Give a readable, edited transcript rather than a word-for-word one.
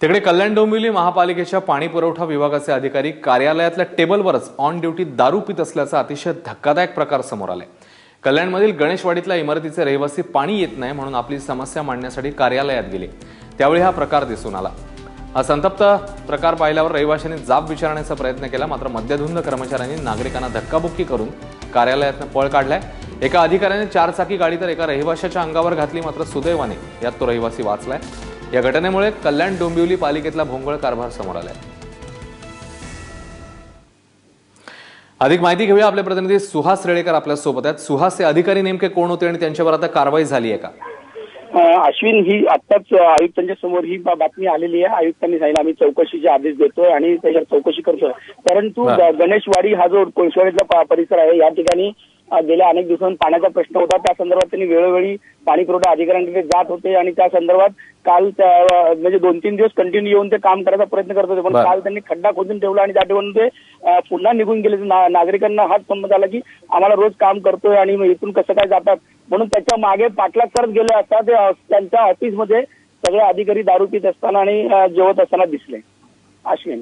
तिकडे कल्याण डोंबिवली महापालिकेच्या पाणी पुरवठा विभागाचे अधिकारी कार्यालयातल्या टेबलवरच ऑन ड्युटी दारू पित असल्याचा अतिशय धक्कादायक प्रकार समोर आलाय। कल्याणमधील गणेशवाडीतल्या इमारतीचे रहिवासी पाणी येत नाही म्हणून आपली समस्या मांडण्यासाठी कार्यालयात गेले, त्यावेळी हा प्रकार दिसून आला। हा संतप्त प्रकार पाहिल्यावर रहिवाशांनी जाब विचारण्याचा प्रयत्न केला, मात्र मद्यधुंद कर्मचाऱ्यांनी नागरिकांना धक्काबुक्की करून कार्यालयातून पळ काढलाय। एका अधिकाऱ्याने 4 चाकी गाडी तर एका रहिवाशाच्या अंगावर घातली, मात्र सुदैवाने यात तो रहिवासी वाचलाय। या घटनेमुळे कल्याण डोंबिवली पालिकेतला भोंगळ कारभार समोर आलाय। अधिक माहिती घेऊया, आपले प्रतिनिधी सुहास रेळेकर आपल्या सोबत आहेत। सुहास, हे अधिकारी नेमके कोण होते आणि त्यांच्यावर आता कारवाई झाली आहे का? अश्विन, ही आत्ताच आयुक्तांच्या समोर ही बातमी आलेली आहे। आयुक्तांनी सांगितलं आम्ही चौकशीचे आदेश देतोय आणि त्याच्यावर चौकशी करतोय, परंतु गणेशवाडी हा जो कोळशावाडीचा परिसर आहे या ठिकाणी गेल्या अनेक दिवसांपासून पाण्याचा प्रश्न होता। त्या संदर्भात त्यांनी वेळोवेळी पाणी पुरवठा अधिकाऱ्यांकडे जात होते आणि त्या संदर्भात काल म्हणजे 2-3 दिवस कंटिन्यू येऊन ते काम करायचा प्रयत्न करत होते, पण काल त्यांनी खड्डा खोदून ठेवला आणि त्या ठिकाणी ते पुन्हा निघून गेले। नागरिकांना हाच संमत आला की आम्हाला रोज काम करतोय आणि इथून कसं काय जातात, म्हणून त्याच्या मागे पाठलाग करत गेले असता ते त्यांच्या ऑफिसमध्ये सगळे अधिकारी दारू पित असताना आणि जेवत असताना दिसले। अश्विन।